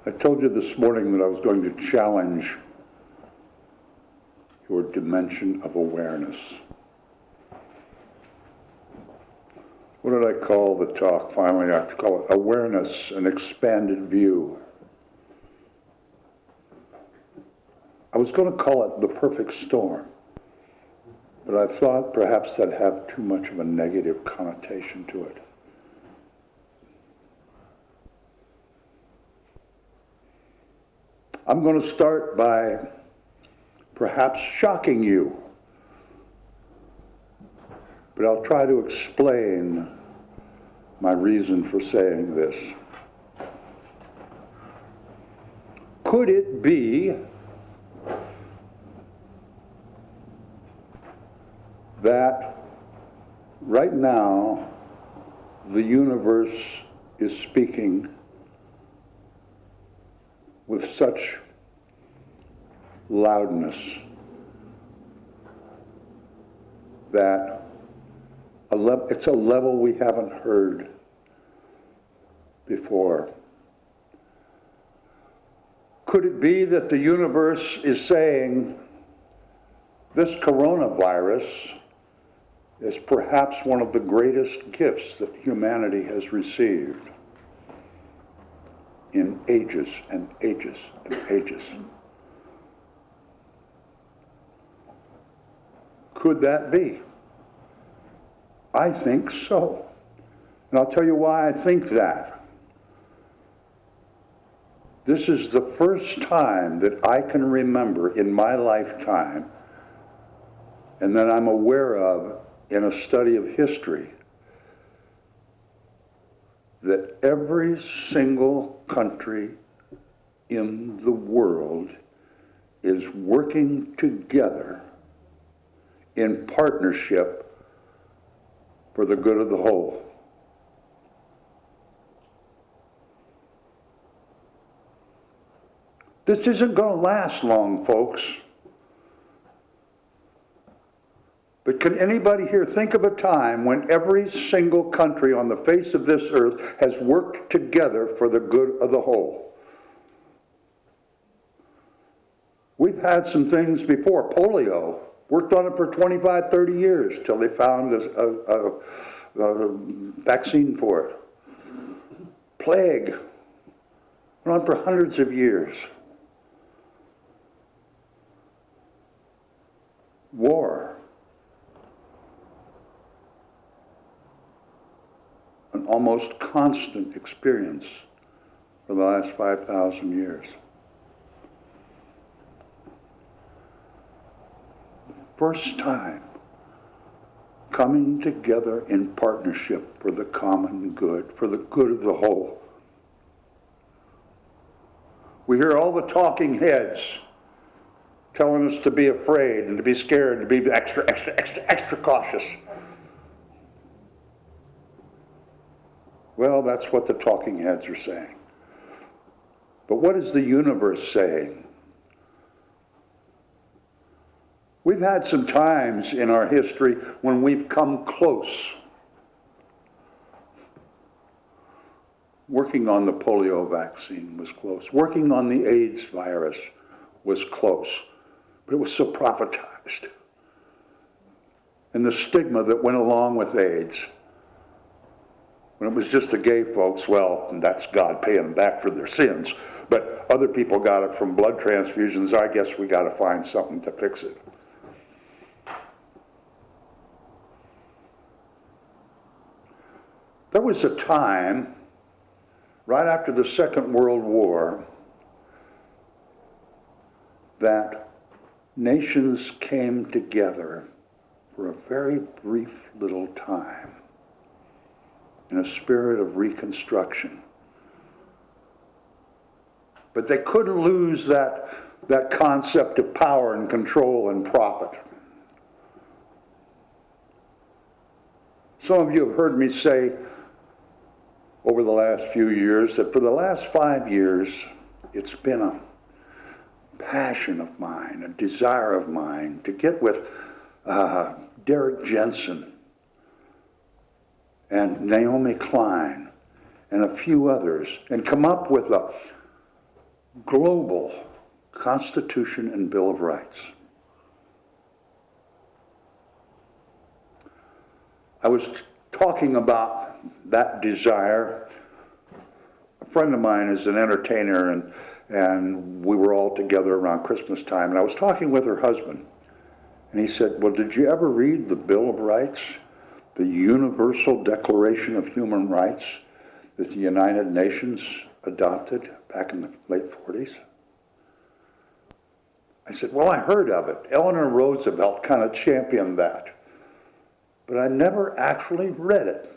I told you this morning that I was going to challenge your dimension of awareness. What did I call the talk finally? I have to call it Awareness, an Expanded View. I was going to call it The Perfect Storm, but I thought perhaps that'd have too much of a negative connotation to it. I'm going to start by perhaps shocking you, but I'll try to explain my reason for saying this. Could it be that right now the universe is speaking with such loudness that it's a level we haven't heard before? Could it be that the universe is saying this coronavirus is perhaps one of the greatest gifts that humanity has received in ages and ages and ages? Could that be? I think so. And I'll tell you why I think that. This is the first time that I can remember in my lifetime, and that I'm aware of in a study of history, that every single country in the world is working together in partnership for the good of the whole. This isn't going to last long, folks. But can anybody here think of a time when every single country on the face of this earth has worked together for the good of the whole? We've had some things before. Polio, worked on it for 25, 30 years till they found a vaccine for it. Plague, went on for hundreds of years. War, an almost constant experience for the last 5,000 years. First time coming together in partnership for the common good, for the good of the whole. We hear all the talking heads telling us to be afraid and to be scared, to be extra cautious. Well, that's what the talking heads are saying. But what is the universe saying? We've had some times in our history when we've come close. Working on the polio vaccine was close. Working on the AIDS virus was close. But it was so prophetized. And the stigma that went along with AIDS. When it was just the gay folks, well, and that's God paying them back for their sins. But other people got it from blood transfusions. I guess we got to find something to fix it. There was a time, right after the Second World War, that nations came together for a very brief little time in a spirit of reconstruction. But they couldn't lose that concept of power and control and profit. Some of you have heard me say over the last few years that for the last 5 years, it's been a passion of mine, a desire of mine to get with Derek Jensen and Naomi Klein and a few others and come up with global Constitution and Bill of Rights. I was talking about that desire. A friend of mine is an entertainer, and we were all together around Christmas time, and I was talking with her husband, and he said, well, did you ever read the Bill of Rights, the Universal Declaration of Human Rights that the United Nations adopted back in the late 40s? I said, well, I heard of it. Eleanor Roosevelt kind of championed that, but I never actually read it.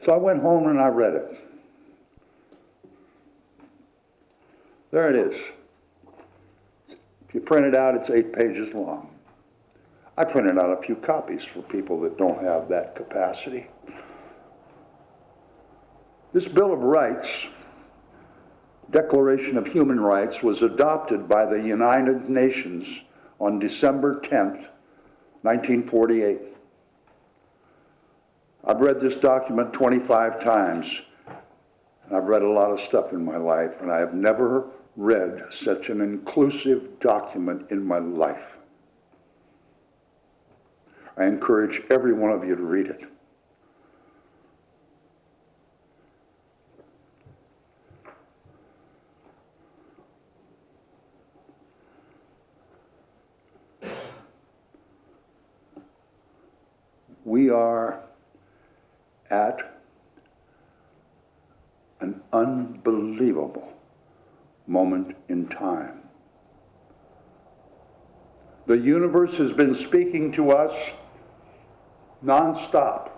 So I went home and I read it. There it is. If you print it out, it's 8 pages long. I printed out a few copies for people that don't have that capacity. This Bill of Rights, Declaration of Human Rights, was adopted by the United Nations on December 10th, 1948. I've read this document 25 times, and I've read a lot of stuff in my life, and I have never read such an inclusive document in my life. I encourage every one of you to read it. We are at an unbelievable moment in time. The universe has been speaking to us nonstop,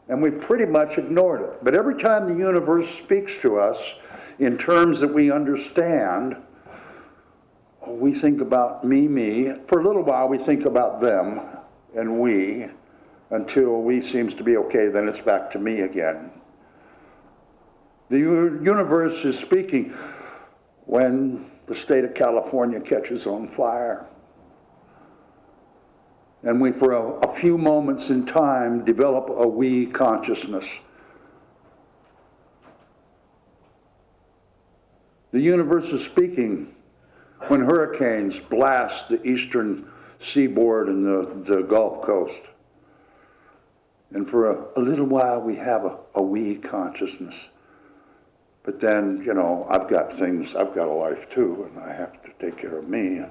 and we've pretty much ignored it. But every time the universe speaks to us in terms that we understand, we think about me. For a little while, we think about them and we, until we seems to be okay, then it's back to me again. The universe is speaking when the state of California catches on fire. And we, for a few moments in time, develop a we consciousness. The universe is speaking when hurricanes blast the eastern seaboard and the Gulf Coast. And for a little while, we have a we consciousness. But then, you know, I've got a life too, and I have to take care of me.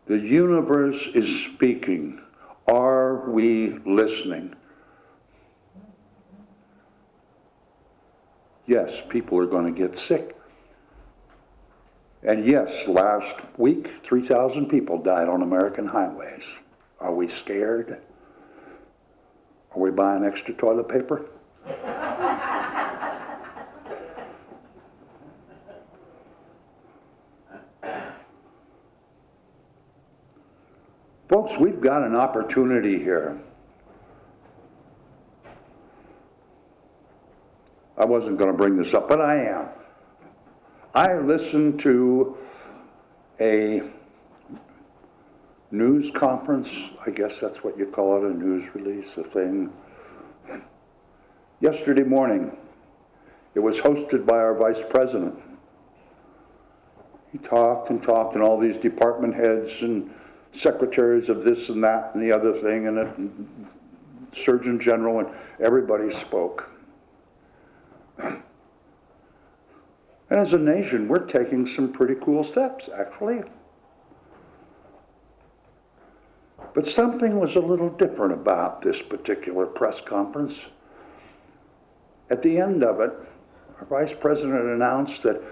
The universe is speaking. Are we listening? Yes, people are going to get sick. And yes, last week, 3,000 people died on American highways. Are we scared? Are we buying extra toilet paper? Folks, we've got an opportunity here. I wasn't going to bring this up, but I am. I listened to a news conference, I guess that's what you call it, a news release, a thing. Yesterday morning, it was hosted by our vice president. He talked, and all these department heads and secretaries of this and that and the other thing, and the Surgeon General, and everybody spoke. And as a nation, we're taking some pretty cool steps, actually. But something was a little different about this particular press conference. At the end of it, our vice president announced that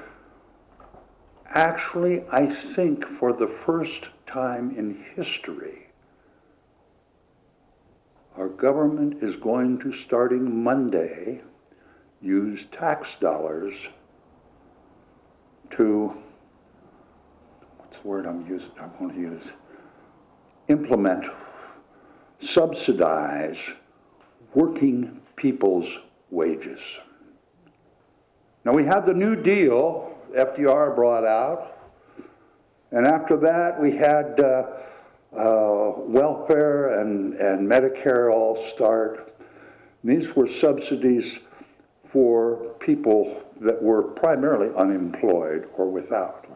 actually, I think for the first time in history, our government is going to, starting Monday, use tax dollars to, what's the word I want to use? Implement, subsidize working people's wages. Now we had the New Deal FDR brought out, and after that we had welfare welfare and Medicare all start. These were subsidies for people that were primarily unemployed or without.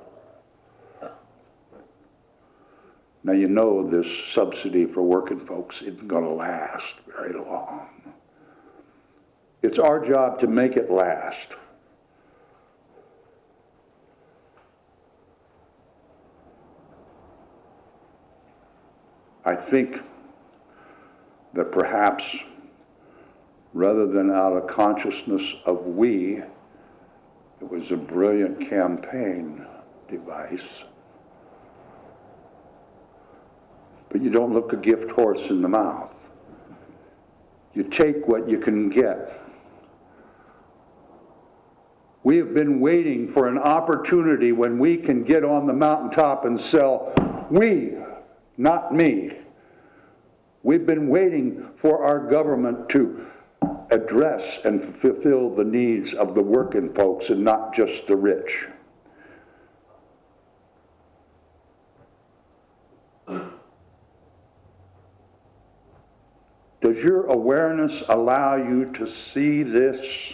Now you know this subsidy for working folks isn't going to last very long. It's our job to make it last. I think that perhaps rather than out of consciousness of we, it was a brilliant campaign device. But you don't look a gift horse in the mouth. You take what you can get. We have been waiting for an opportunity when we can get on the mountaintop and sell we, not me. We've been waiting for our government to address and fulfill the needs of the working folks and not just the rich. Does your awareness allow you to see this?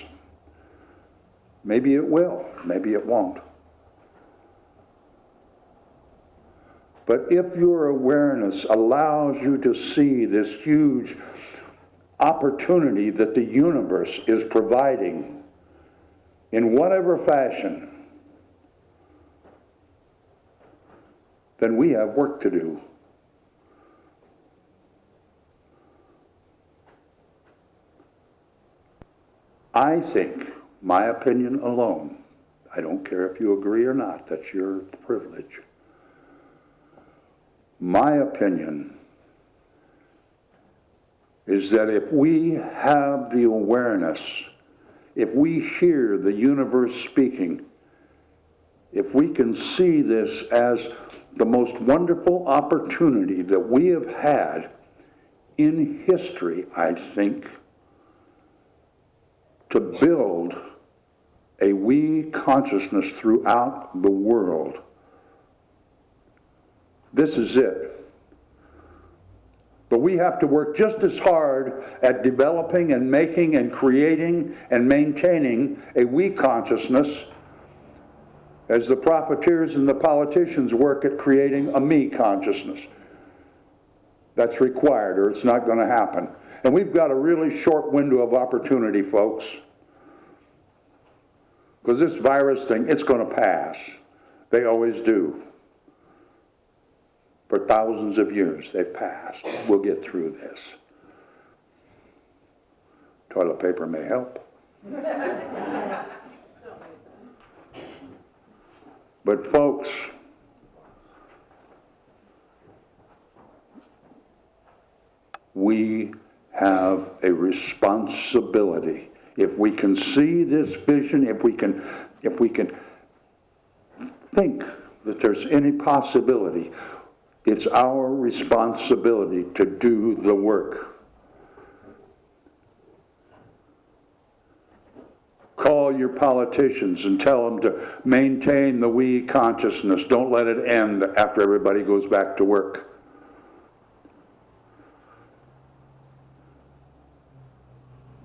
Maybe it will, maybe it won't. But if your awareness allows you to see this huge opportunity that the universe is providing in whatever fashion, then we have work to do. I think, my opinion alone, I don't care if you agree or not, that's your privilege. My opinion is that if we have the awareness, if we hear the universe speaking, if we can see this as the most wonderful opportunity that we have had in history, I think, to build a we consciousness throughout the world. This is it. But we have to work just as hard at developing and making and creating and maintaining a we consciousness as the profiteers and the politicians work at creating a me consciousness. That's required, or it's not going to happen. And we've got a really short window of opportunity, folks. Because this virus thing, it's going to pass. They always do. For thousands of years, they've passed. We'll get through this. Toilet paper may help. But folks, we have a responsibility. If we can see this vision, if we can think that there's any possibility, it's our responsibility to do the work. Call your politicians and tell them to maintain the we consciousness. Don't let it end after everybody goes back to work.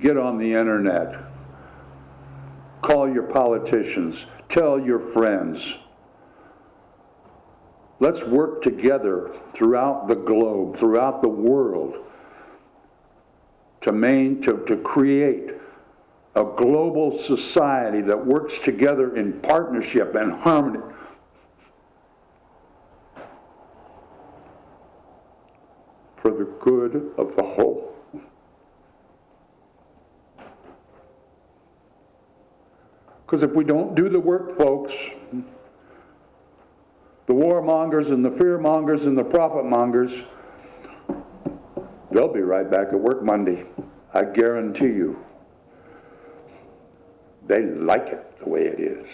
Get on the internet. Call your politicians. Tell your friends. Let's work together throughout the globe, throughout the world, to create a global society that works together in partnership and harmony. For the good of the whole. Because if we don't do the work, folks, the warmongers and the fearmongers and the profit-mongers, they'll be right back at work Monday. I guarantee you. They like it the way it is.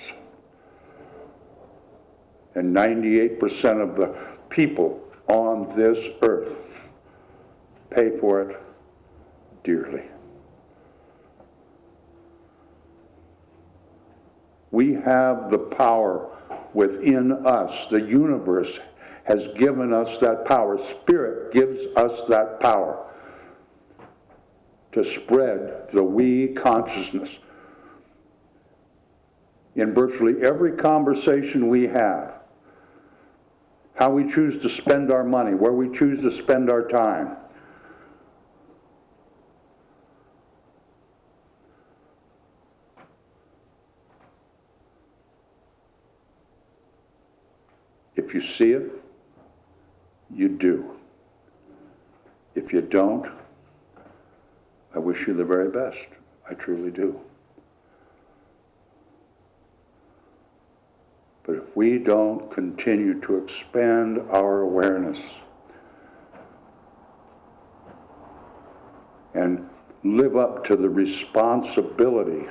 And 98% of the people on this earth pay for it dearly. We have the power within us. The universe has given us that power. Spirit gives us that power to spread the we consciousness. In virtually every conversation we have, how we choose to spend our money, where we choose to spend our time, if you see it, you do. If you don't, I wish you the very best. I truly do. But if we don't continue to expand our awareness and live up to the responsibility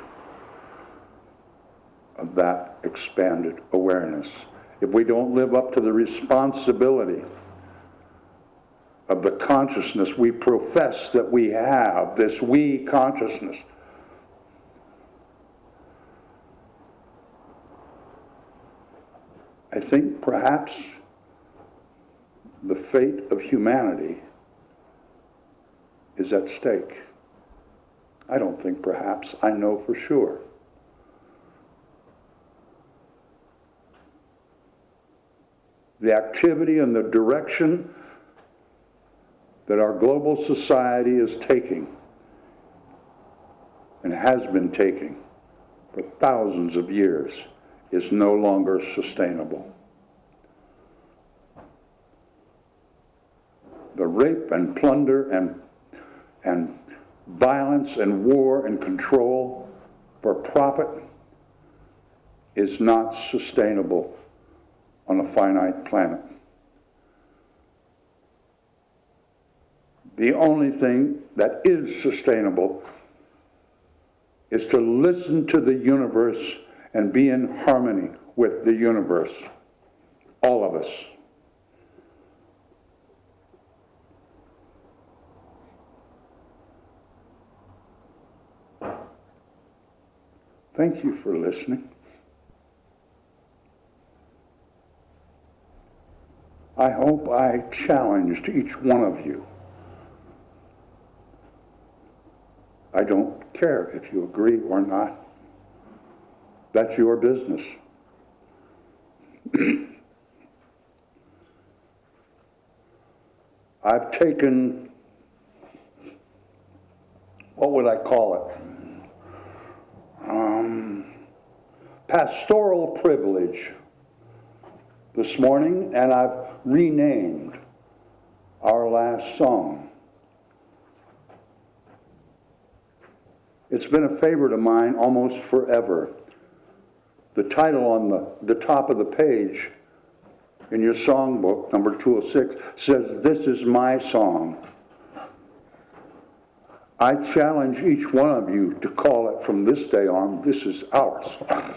of that expanded awareness, if we don't live up to the responsibility of the consciousness we profess that we have, this we consciousness, I think perhaps the fate of humanity is at stake. I don't think perhaps, I know for sure. The activity and the direction that our global society is taking and has been taking for thousands of years is no longer sustainable. The rape and plunder and violence and war and control for profit is not sustainable on a finite planet. The only thing that is sustainable is to listen to the universe and be in harmony with the universe, all of us. Thank you for listening. I hope I challenged each one of you. I don't care if you agree or not. That's your business. I've taken, what would I call it? Pastoral privilege this morning, and I've renamed our last song. It's been a favorite of mine almost forever. The title on the top of the page in your songbook, number 206, says, "This is my song." I challenge each one of you to call it from this day on, "This is our song."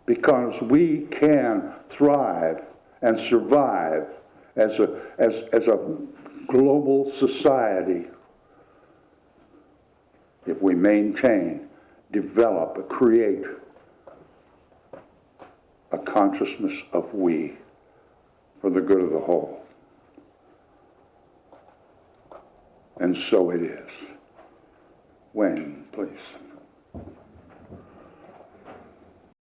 Because we can thrive and survive as a global society if we maintain, develop, create a consciousness of we for the good of the whole. And so it is. Wayne, please.